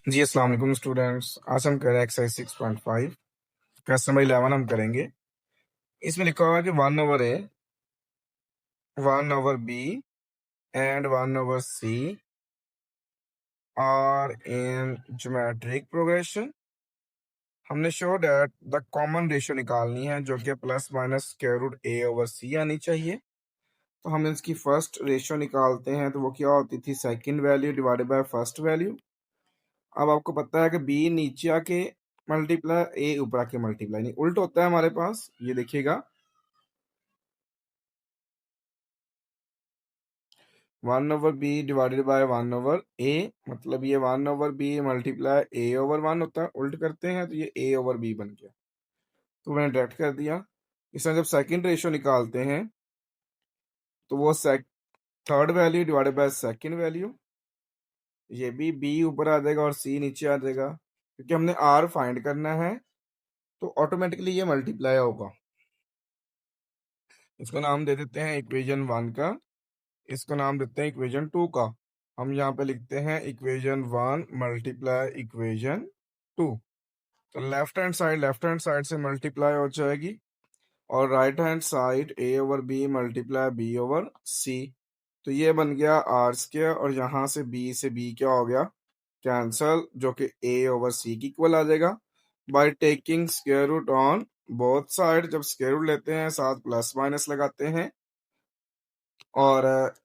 जी अस्सलाम वालेकुम स्टूडेंट्स। आज हम कर रहे हैं एक्सरसाइज 6.5 क्वेश्चन नंबर 11 हम करेंगे। इसमें लिखा हुआ है कि 1/a 1/b and 1/c are in geometric progression. हमने show that the common ratio निकालनी है जो कि plus minus square root a/c आनी चाहिए। तो हम इसकी फर्स्ट रेशियो निकालते हैं, तो वो क्या होती थी, second value divided bye first value. अब आपको पता है कि बी नीचे आके मल्टीप्लाई, ए ऊपर आके मल्टीप्लाई, नहीं उल्ट होता है हमारे पास। ये देखिएगा 1/b डिवाइडेड बाय 1/a, मतलब ये 1/b मल्टीप्लाई a/1 होता है। उल्ट करते हैं तो ये a/b बन गया, तो मैंने डायरेक्ट कर दिया। इसमें जब सेकंड रेशियो निकालते हैं तो वो third value divided by second value, ये भी b ऊपर आ जाएगा और c नीचे आ जाएगा। क्योंकि हमने r फाइंड करना है तो ऑटोमेटिकली ये मल्टीप्लाई होगा। इसको नाम दे देते हैं इक्वेशन 1 का, इसको नाम देते हैं इक्वेशन 2 का। हम यहाँ पे लिखते हैं इक्वेशन 1 मल्टीप्लाई इक्वेशन 2। तो लेफ्ट हैंड साइड से मल्टीप्लाई हो जाएगी और right hand side a/b multiply b/c। तो ये बन गया r² और यहाँ से b क्या हो गया, कैंसल, जो कि a/c की इक्वल आ जाएगा। By taking square root on both side, जब स्क्वायर रूट लेते हैं साथ प्लस माइनस लगाते हैं, और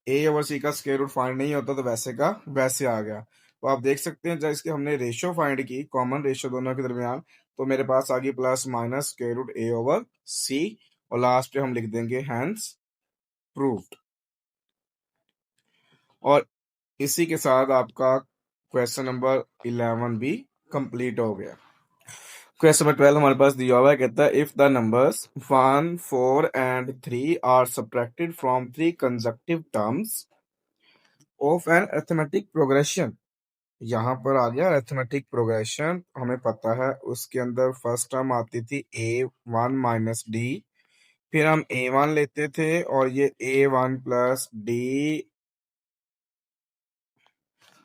a/c का स्क्वायर रूट फाइंड नहीं होता तो वैसे का वैसे आ गया। तो आप देख सकते हैं जब इसके हमने रेशियो फाइंड की, कॉमन रेशियो दोनों के दरमियान, तो मेरे पास आ गई plus minus square root a/c, और लास्ट पे हम लिख देंगे हैंस प्रूव्ड। और इसी के साथ आपका क्वेश्चन नंबर 11 भी कंप्लीट हो गया। क्वेश्चन नंबर 12 हमारे पास दिया हुआ है, कहता है if the numbers 1, 4 and 3 are subtracted from 3 consecutive terms of an arithmetic progression. यहाँ पर आ गया अरिथमेटिक प्रोग्रेशन, हमें पता है उसके अंदर फर्स्ट टर्म आती थी a1 माइनस डी, फिर हम a1 लेते थे और ये a1 प्लस डी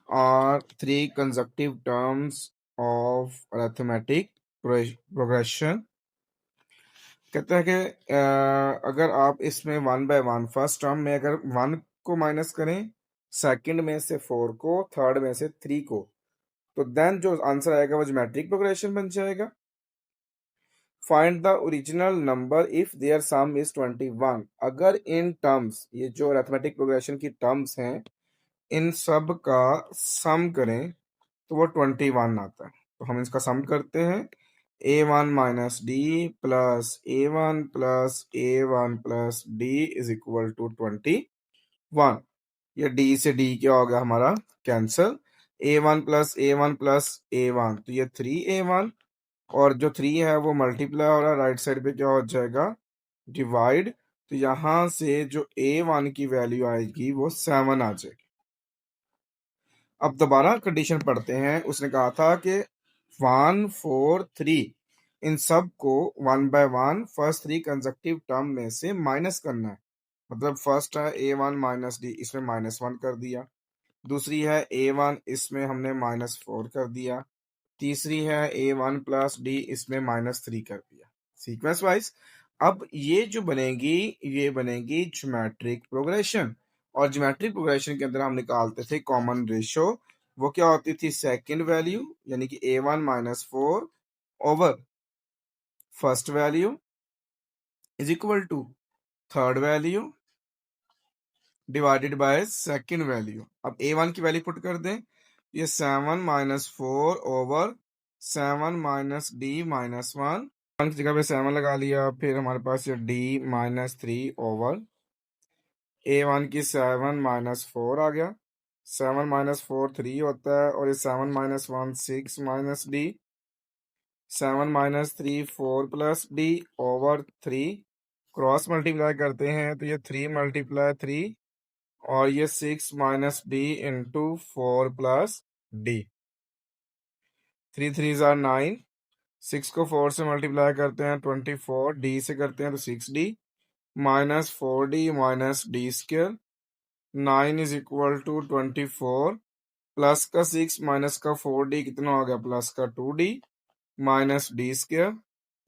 और 3 consecutive terms of arithmetic progression. कहते हैं कि अगर आप इसमें 1/1 फर्स्ट टर्म में अगर 1 को माइनस करें, सेकंड में से 4 को, थर्ड में से 3 को, तो देन जो आंसर आएगा वो ज्योमेट्रिक प्रोग्रेशन बन जाएगा। Find the original number if their sum is 21। अगर इन टर्म्स, ये जो अरिथमेटिक प्रोग्रेशन की टर्म्स हैं, इन सब का सम करें तो वो 21 आता है। तो हम इसका सम करते हैं, a1 minus D plus a1 plus a1 plus D is equal to 21। ये d से d क्या हो गया हमारा, cancel. a1 plus a1 plus a1, तो ये 3a1, और जो 3 है वो मल्टीप्लाई हो रहा है, राइट साइड पे क्या हो जाएगा, डिवाइड। तो यहां से जो a1 की वैल्यू आएगी वो 7 आ जाएगी। अब दोबारा कंडीशन पढ़ते हैं। उसने कहा था कि 1, 4, 3 इन सब को 1/1 फर्स्ट 3 कंसेक्यूटिव टर्म में से माइनस करना है। मतलब फर्स्ट है a1 माइनस डी, इसमें -1 कर दिया। दूसरी है a1, इसमें हमने -4 कर दिया। तीसरी है a1 प्लस डी, इसमें -3 कर दिया, सीक्वेंस वाइज। अब ये जो बनेगी, ये बनेगी ज्योमेट्रिक प्रोग्रेशन। और ज्योमेट्रिक प्रोग्रेशन के अंदर हम निकालते थे कॉमन रेशियो, वो क्या होती थी, सेकंड वैल्यू यानी कि a1 -4 over first value is equal to third value divided by second value. अब a1 की वैल्यू पुट कर दें, ये 7 -4 ओवर 7 माइनस डी -1, 1 की जगह पे 7 लगा लिया। फिर हमारे पास ये d -3 ओवर a1 की 7 -4 आ गया। 7 -4 3 होता है, और ये 7 -1 6 minus D, 7 -3 4 plus D over 3। Cross multiply करते हैं तो ये 3 × 3, और ये 6 minus D into 4 plus D. 3 3 ज़ार 9, 6 को 4 से मल्टीप्लाई करते हैं 24, डी से करते हैं तो 6d -4d minus D square. 9 is equal to 24, plus का 6 माइनस का 4d कितना हो गया, प्लस का 2d minus D square.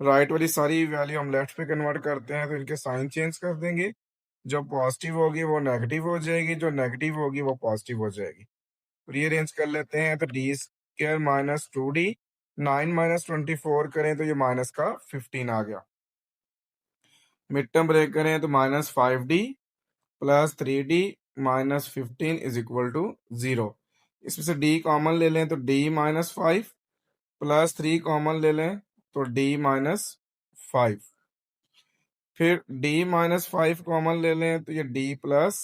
Right वाली सारी वैल्यू हम लेफ्ट पे कन्वर्ट करते हैं तो इनके साइन चेंज कर देंगे। जो पॉजिटिव होगी वो नेगेटिव हो जाएगी, जो नेगेटिव होगी वो पॉजिटिव हो जाएगी। रीअरेंज कर लेते हैं तो D square minus 2d, 9 minus 24 करें तो ये माइनस का 15 आ गया। मिड टर्म ब्रेक करें तो minus 5d plus 3d minus 15 is equal to 0। इसमें से d कॉमन ले लें तो d माइनस 5 प्लस 3 कॉमन ले लें तो d माइनस 5, फिर d माइनस 5 कॉमन ले लें तो ये d प्लस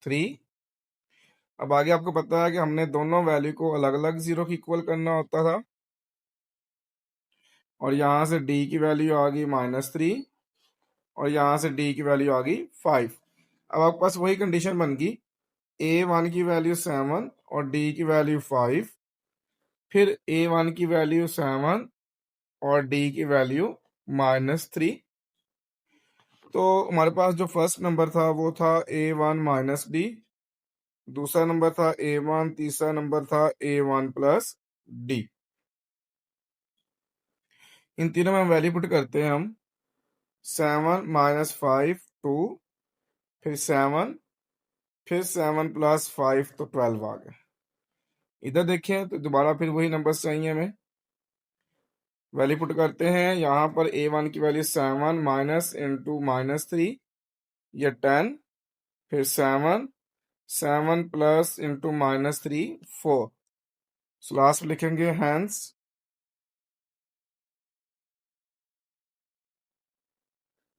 3। अब आगे आपको पता है कि हमने दोनों वैल्यू को अलग अलग जीरो की इक्वल करना होता था, और यहाँ से d की वैल्यू आ गई -3 और यहाँ से d की वैल्यू आ गई 5। अब आपके पास वही कंडीशन बन गई, a1 की वैल्यू 7 और d की वैल्यू 5, फिर a1 की वैल्यू 7 और d की वैल्यू -3। तो हमारे पास जो फर्स्ट नंबर था वो था a1 माइनस डी, दूसरा नंबर था a1, तीसरा नंबर था a1 प्लस डी। इन तीनों में हम वैल्यू पुट करते हैं हम, 7 माइनस 5 2, फिर 7, फिर 7 प्लस 5 तो 12 आ गए। इधर देखें तो दोबारा फिर वही नंबर चाहिए हमें, वैल्यू पुट करते हैं। यहाँ पर a1 की वैल्यू 7 माइनस इंटू -3 ये 10, फिर 7, 7 प्लस इंटू -3 4। सो लास्ट में लिखेंगे hence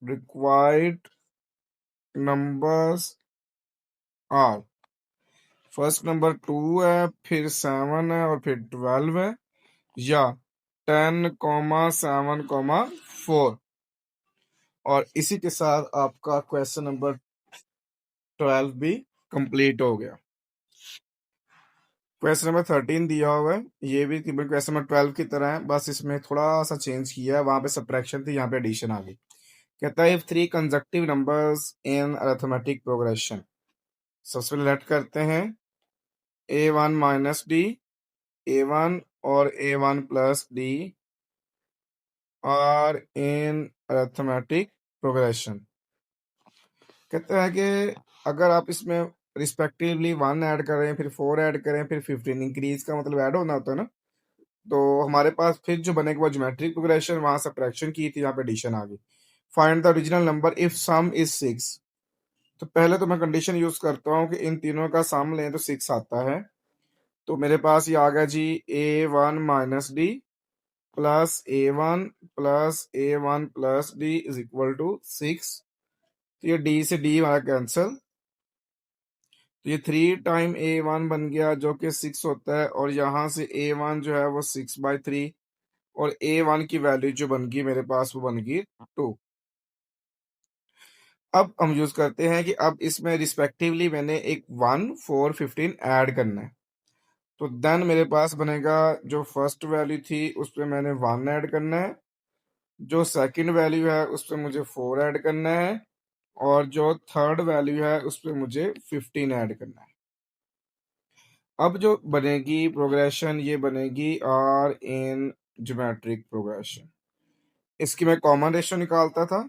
required numbers are, first number 2 है, फिर 7 है और फिर 12 है, या 10, 7, 4। और इसी के साथ आपका क्वेश्चन नंबर 12 भी कंप्लीट हो गया। क्वेश्चन नंबर 13 दिया हुआ है, ये भी क्वेश्चन नंबर 12 की तरह है, बस इसमें थोड़ा सा चेंज किया है। वहां पे सब्ट्रैक्शन थी, यहाँ पे एडिशन आ गई। कहता है if 3 consecutive numbers in arithmetic progression. सबसे पहले लेट करते हैं a1 माइनस डी, a1 और a1 plus D are in arithmetic progression. कहता है कि अगर आप इसमें रिस्पेक्टिवली 1 ऐड कर रहे हैं, फिर 4 ऐड करें, फिर 15, इंक्रीज का मतलब ऐड होना होता है ना, तो हमारे पास फिर जो बनेगा वो ज्योमेट्रिक प्रोग्रेशन, वहां सब्ट्रैक्शन की थी, यहाँ पे एडिशन आ गई। Find the original number if some is 6। तो पहले तो मैं कंडीशन यूज करता हूँ कि इन तीनों का सम लें तो 6 आता है। तो मेरे पास ये आ गया जी a1 minus D plus a1 plus a1 plus D is equal to 6। तो ये डी से डी हमारा कैंसिल, तो ये 3 टाइम a1 बन गया जो कि 6 होता है, और यहाँ से a1 जो है वो 6/3, और a1 की वैल्यू जो बन गई मेरे पास वो बन गई 2। अब हम यूज करते हैं कि अब इसमें रिस्पेक्टिवली मैंने एक 1, 4, 15 ऐड करना है। तो देन मेरे पास बनेगा जो फर्स्ट वैल्यू थी उस पर मैंने 1 ऐड करना है, जो सेकंड वैल्यू है उस पर मुझे 4 ऐड करना है, और जो थर्ड वैल्यू है उस पर मुझे 15 ऐड करना है। अब जो बनेगी प्रोग्रेशन ये बनेगी आर इन ज्योमेट्रिक प्रोग्रेशन। इसकी मैं कॉमन रेशियो निकालता था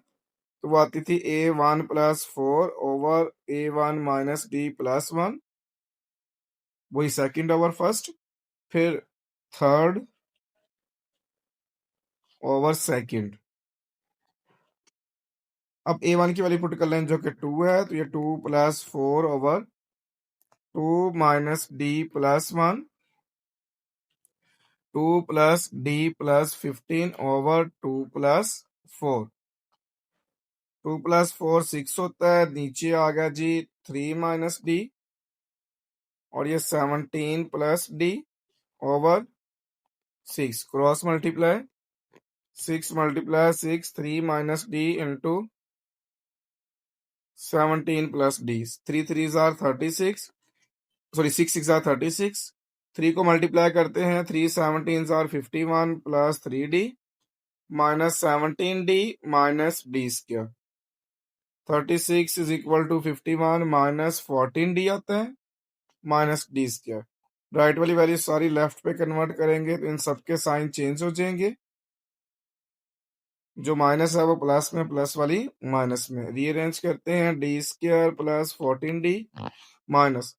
तो वो आती थी a1 plus 4 over a1 minus D plus 1, वही सेकंड ओवर फर्स्ट, फिर थर्ड ओवर सेकंड। अब a1 की वैल्यू पुट कर लें जो कि 2 है, तो ये 2 plus 4 over 2 minus D plus 1, 2 plus D plus 15 over 2 plus 4। 2 plus 4 6 होता है, नीचे आ गया जी 3 माइनस डी, और ये 17 plus D over 6, cross multiply, 6 multiply 6, 3 minus D into 17 plus D, 3 3 जार 36, सॉरी 6 6 जार 36, 3 को मल्टीप्लाई करते हैं, 3 17 जार 51 plus 3d minus 17d minus D square. 36 is equal to 51 minus 14d आता है माइनस डी स्क्वायर। राइट वाली वैल्यू सारी लेफ्ट पे कन्वर्ट करेंगे तो इन सबके साइन चेंज हो जाएंगे, जो माइनस है वो प्लस में, प्लस वाली माइनस में। रीअरेंज करते हैं, D square plus 14d minus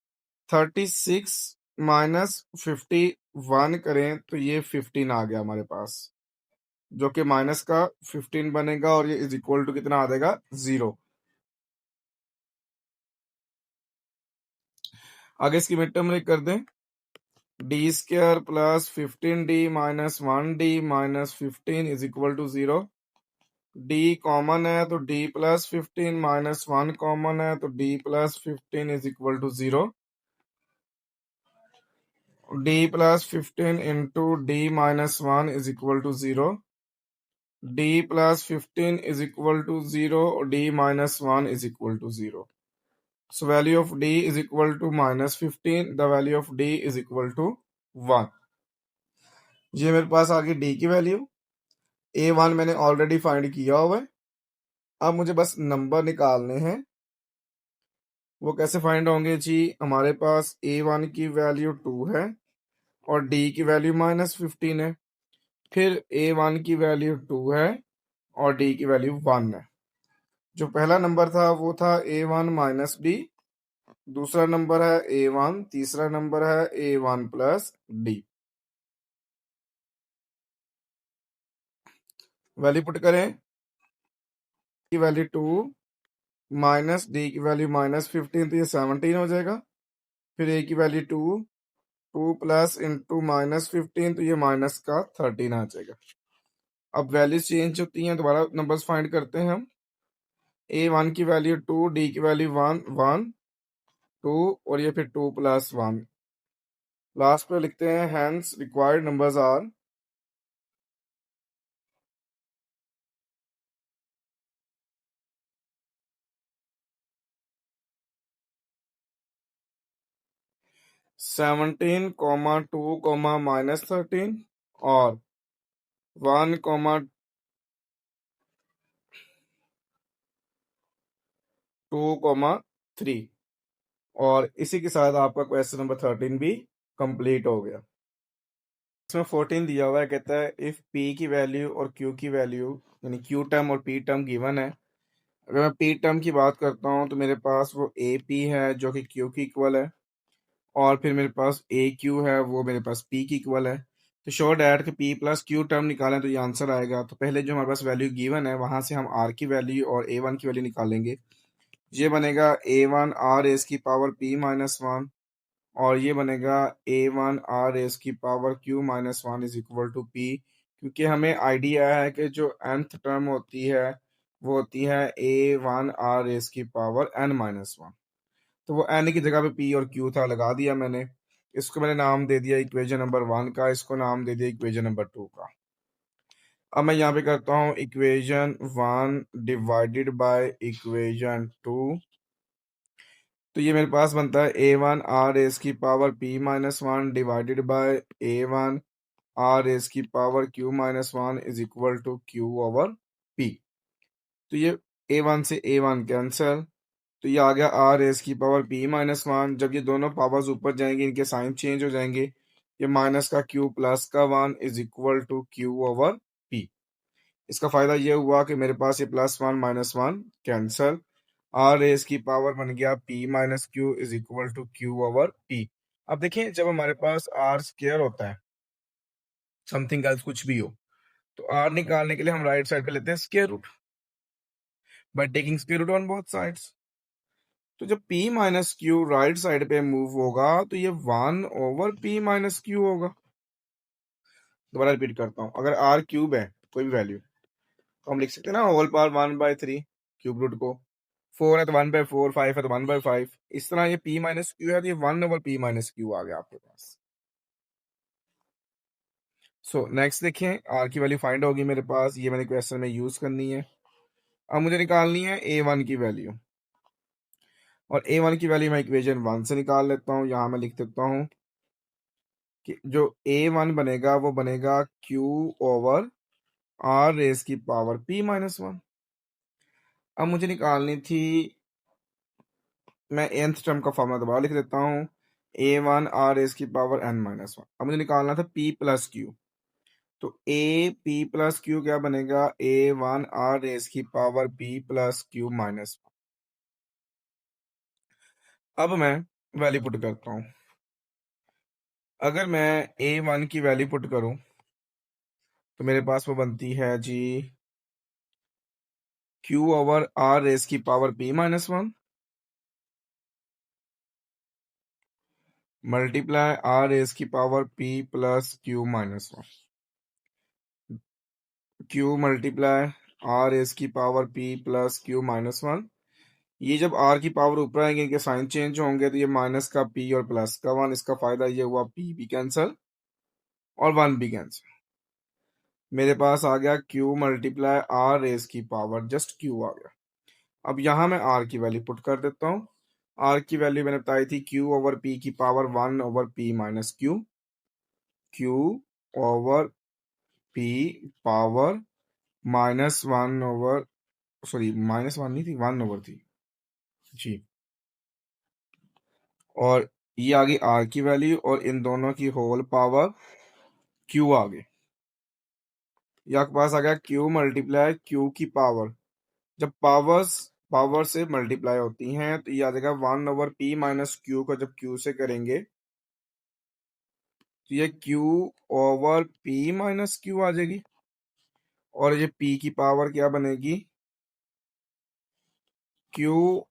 36 minus 51 करें तो ये 15 आ गया हमारे पास, जो कि माइनस का 15 बनेगा और ये इज इक्वल टू कितना आ जाएगा, 0। आगे इसकी मिड टर्म कर दें, D square plus 15d minus 1d minus 15 is equal to 0। D common है तो डी प्लस 15 माइनस 1 कॉमन है तो D plus 15 is equal to 0। D plus 15 into D minus 1 is equal to 0। D plus 15 is equal to 0 और D minus 1 is equal to 0। So value of d is equal to minus 15. The value of d is equal to 1. ये मेरे पास आ गई d की value. a1 मैंने already find किया हुआ है, अब मुझे बस नंबर निकालने हैं। वो कैसे फाइंड होंगे जी, हमारे पास a1 की वैल्यू 2 है और d की वैल्यू माइनस 15 है। फिर a1 की वैल्यू 2 है और d की वैल्यू 1 है। जो पहला नंबर था वो था a1 माइनस d, दूसरा नंबर है a1, तीसरा नंबर है a1 plus d। Value put करें, की वैल्यू 2 माइनस डी की वैल्यू माइनस 15 तो ये 17 हो जाएगा। फिर ए की वैल्यू 2 प्लस इंटू माइनस 15 तो ये माइनस का 13 आ जाएगा। अब वैल्यूज चेंज होती हैं, दोबारा नंबर्स फाइंड करते हैं हम। a1 की वैल्यू 2, डी की वैल्यू 1 2 और ये फिर 2 प्लस 1। लास्ट पे लिखते हैं hence required numbers are 17, 2, minus 13 और 1, 2, 3। और इसी के साथ आपका क्वेश्चन नंबर 13 भी कंप्लीट हो गया। इसमें 14 दिया हुआ है, कहता है इफ p की वैल्यू और q की वैल्यू, यानी q टर्म और p टर्म गिवन है। अगर मैं p टर्म की बात करता हूँ तो मेरे पास वो AP है जो कि q की इक्वल है, और फिर मेरे पास AQ है वो मेरे पास p की इक्वल है। तो शो डैट के p प्लस q टर्म निकालें तो ये आंसर आएगा। तो पहले जो हमारे पास वैल्यू गिवन है वहां से हम r की वैल्यू और a1 की वैल्यू निकालेंगे। ये बनेगा a1 r रेस की पावर p माइनस 1 और ये बनेगा a1 r रेस की power q minus 1 is equal to p, क्योंकि हमें आइडिया है कि जो nth टर्म होती है वो होती है a1 r रेस की पावर n माइनस 1। तो वो n की जगह पे p और q था, लगा दिया मैंने। इसको मैंने नाम दे दिया इक्वेशन नंबर 1 का, इसको नाम दे दिया इक्वेशन नंबर 2 का। अब मैं यहाँ पे करता हूँ इक्वेशन 1 डिवाइडेड बाय इक्वेशन 2। तो ये मेरे पास बनता है a1 r रेस की power p minus 1 divided by a1 r raise की power q minus 1 is equal to q over p। तो ये a1 से a1 कैंसिल, तो ये आ गया r रेस की पावर p माइनस 1। जब ये दोनों पावर्स ऊपर जाएंगे इनके साइन चेंज हो जाएंगे, ये माइनस का q प्लस का 1 is equal to q over p। इसका फायदा ये हुआ कि मेरे पास ये plus 1 minus 1 cancel, R raise की पावर बन गया p minus Q is equal to Q over p। अब देखिए जब हमारे पास आर स्क्वायर होता है, समथिंग एल्स कुछ भी हो, तो आर निकालने के लिए हम राइट साइड पे लेते हैं square root by taking square root on both sides. तो जब p minus Q right side पे मूव होगा तो ये 1 ओवर p माइनस क्यू होगा। दोबारा रिपीट करता हूँ, अगर आर क्यूब है कोई भी वैल्यू तो हम लिख सकते हैं ना होल पावर 1/3 क्यूब रूट को। 4 है तो 1/4, 5 है तो 1/5। इस तरह ये p माइनस क्यू है तो ये 1 ओवर p माइनस क्यू आ गया आपके पास। सो नेक्स्ट देखें, r की वैल्यू फाइंड होगी मेरे पास, ये मैंने क्वेश्चन में यूज करनी है। अब मुझे निकालनी है a1 की वैल्यू, और a1 की वैल्यू मैं इक्वेशन 1 से निकाल लेता हूँ। यहाँ मैं लिख देता हूँ कि जो a1 बनेगा वो बनेगा q ओवर r रेस की पावर p माइनस 1। अब मुझे निकालनी थी, मैं nth टर्म का फॉर्मूला दोबारा लिख देता हूँ। A1 R रेज की पावर n माइनस वन। अब मुझे निकालना था P प्लस क्यू, तो ए पी प्लस क्यू क्या बनेगा, A1 R रेज की power P plus Q minus one. अब मैं वैल्यू पुट करता हूं। अगर मैं A1 की वैल्यू पुट करूं तो मेरे पास वो बनती है जी Q ओवर R रेज की power P minus one multiply R raise की power P plus Q minus one. Q multiply R raise की power P plus Q minus one. ये जब R की पावर ऊपर आएंगे इनके साइन चेंज होंगे, तो ये माइनस का P और प्लस का वन, इसका फायदा ये हुआ P भी कैंसल और वन भी कैंसल। मेरे पास आ गया Q मल्टीप्लाई R रेज की पावर, जस्ट Q आ गया। अब यहां मैं R की वैल्यू पुट कर देता हूँ। R की वैल्यू मैंने बताई थी Q ओवर P की power one over P minus Q, Q over P power minus one over, sorry minus one नहीं थी, वन ओवर थी जी। और ये आ गई R की वैल्यू और इन दोनों की होल पावर Q आ गई। ये आपके पास आ गया Q मल्टीप्लाई Q की पावर। जब पावर्स पावर से मल्टीप्लाई होती हैं तो ये आ जाएगा one over P minus Q को जब Q से करेंगे तो ये Q over P minus Q आ जाएगी और ये P की पावर क्या बनेगी, Q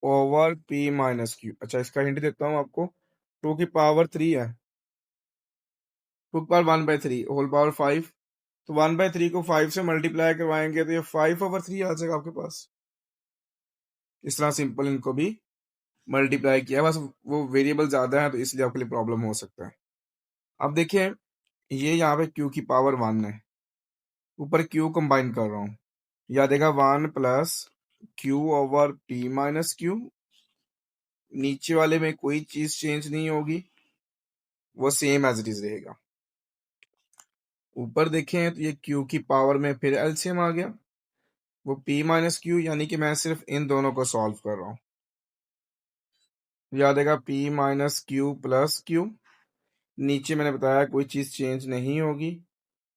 over P minus Q. अच्छा इसका हिंट देता हूँ आपको, टू की पावर थ्री है, टू की power one by three whole power five, तो वन बाई थ्री को फाइव से मल्टीप्लाई करवाएंगे तो ये फाइव ओवर थ्री आ जाएगा आपके पास। इस तरह सिंपल इनको भी मल्टीप्लाई किया, बस वो वेरिएबल ज्यादा है तो इसलिए आपके लिए प्रॉब्लम हो सकता है। अब देखिए ये यहाँ पे Q की पावर वन है, ऊपर Q कंबाइन कर रहा हूँ, याद देगा one plus Q over P minus Q. नीचे वाले में कोई चीज चेंज नहीं होगी, वो सेम एज इट इज रहेगा। ऊपर देखें तो ये Q की पावर में फिर एलसीएम आ गया, वो P माइनस क्यू, यानी कि मैं सिर्फ इन दोनों को सॉल्व कर रहा हूँ। याद देगा P minus Q plus Q, नीचे मैंने बताया कोई चीज चेंज नहीं होगी,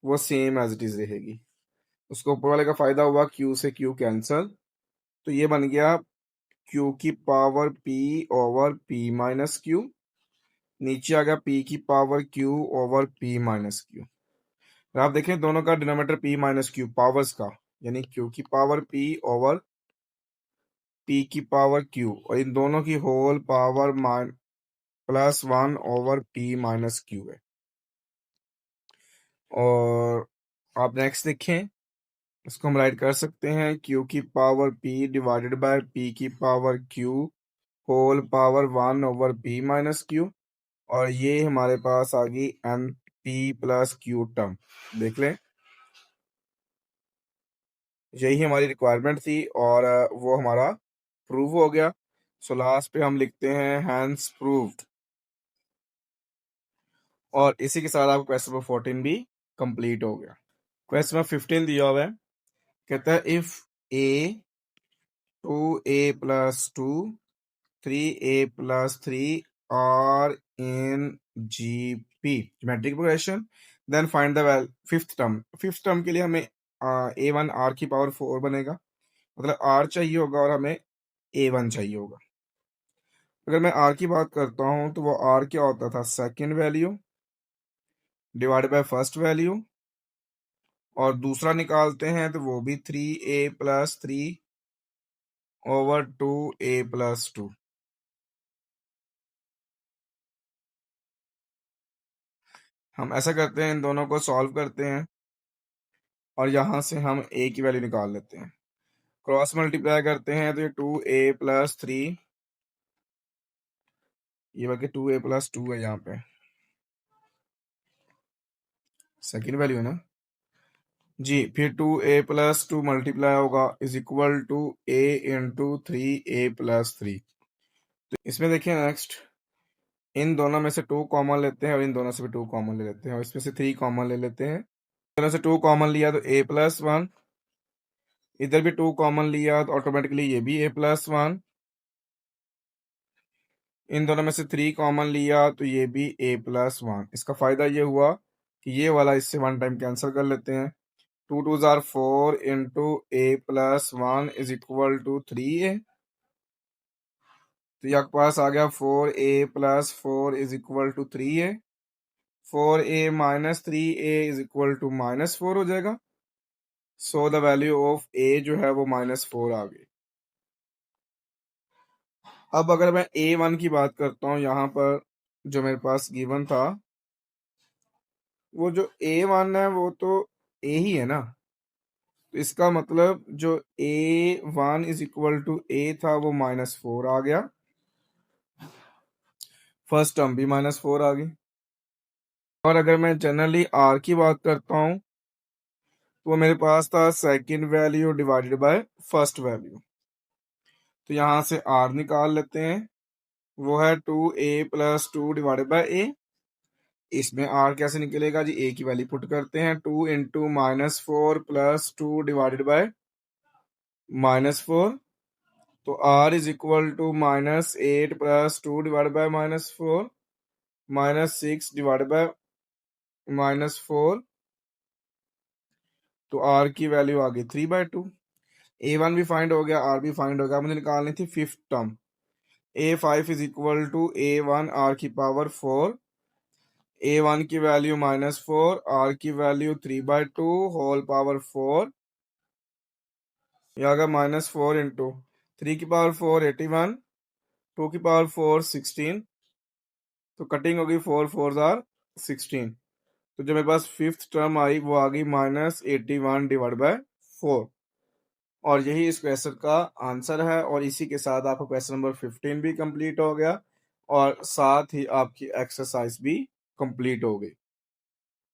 वो सेम एज इट इज रहेगी। उसको ऊपर वाले का फायदा हुआ Q से Q कैंसल, तो ये बन गया Q की power P over P minus Q, नीचे आ गया P की power Q over P minus Q. आप देखें दोनों का denominator P minus Q powers का, यानी Q की पावर P ओवर P की पावर Q और इन दोनों की whole power plus one over P minus Q है। और आप नेक्स्ट देखें, इसको हम राइट कर सकते हैं Q की power P divided by P की power Q whole power one over P minus Q, और ये हमारे पास आ गई an P plus Q term. देख लें, यही हमारी रिक्वायरमेंट थी और वो हमारा प्रूव हो गया। सो लास्ट पे हम लिखते हैं हैंस प्रूव्ड, और इसी के साथ आपका क्वेश्चन नंबर 14 भी कंप्लीट हो गया। क्वेश्चन नंबर 15 दिया हुआ है, कहता है if A two A plus two three A plus three are in G P geometric progression, then find the fifth term. Fifth term के लिए हमें ए वन आर की पावर फोर बनेगा, मतलब आर चाहिए होगा और हमें ए वन चाहिए होगा। अगर मैं आर की बात करता हूं तो वो आर क्या होता था, second value divide by first value, और दूसरा निकालते हैं तो वो भी three A plus three over two A plus two. हम ऐसा करते हैं, इन दोनों को सॉल्व करते हैं और यहां से हम ए की वैल्यू निकाल लेते हैं। क्रॉस मल्टीप्लाई करते हैं तो ये टू ए प्लस थ्री, ये बल्कि टू ए प्लस टू है, यहाँ पे सेकेंड वैल्यू है ना जी। फिर two A plus two multiply होगा is equal to A into three A plus three. तो इसमें देखिए नेक्स्ट, इन दोनों में से टू कॉमन लेते हैं और इन दोनों से भी टू कॉमन ले लेते हैं और इसमें से थ्री कॉमन ले लेते हैं। दोनों से टू कॉमन लिया तो ए प्लस वन, इधर भी टू कॉमन लिया तो ऑटोमेटिकली ये भी ए प्लस वन, इन दोनों में से 3 कॉमन लिया तो ये भी a+1। इसका फायदा ये हुआ कि ये वाला इससे 1 टाइम कैंसिल कर लेते हैं। 2 2s are 4 into a+1 is equal to 3a। तो यहाँ के पास आ गया 4a+4 is equal to 3a। 4a minus 3a is equal to -4 हो जाएगा। So the value of a जो है वो -4 आ गई। अब अगर मैं a1 की बात करता हूँ, यहाँ पर जो मेरे पास गिवन था, वो जो a1 है वो तो a ही है ना। तो इसका मतलब जो a1 is equal to a था वो -4 आ गया। फर्स्ट टर्म भी -4 आ गई। और अगर मैं जनरली r की बात करता हूँ तो वो मेरे पास था second value divided bye first value. तो यहाँ से r निकाल लेते हैं, वो है 2a+2 डिवाइडेड बाय a। इसमें r कैसे निकलेगा जी, a की वैल्यू पुट करते हैं, 2 इंटू -4 + 2 डिवाइडेड बाय -4। तो r is equal to -8 + 2 divided by -4, -6 divided by -4। तो r की वैल्यू आ गई 3/2। a1 भी फाइंड हो गया, r भी फाइंड हो गया। मुझे निकालनी थी fifth term. a5 is equal to a1 r की पावर 4। a1 की वैल्यू -4, r की वैल्यू 3/2 होल पावर 4। यह आ गया -4 इंटू 3 की पावर 4 81, 2 की पावर 4 16। तो कटिंग होगी, 4 4s आर 16। तो जो मेरे पास फिफ्थ टर्म आई वो आ गई -81 डिवाइड बाय 4। और यही इस क्वेश्चन का आंसर है। और इसी के साथ आपका क्वेश्चन नंबर 15 भी कंप्लीट हो गया और साथ ही आपकी एक्सरसाइज भी कंप्लीट हो गई।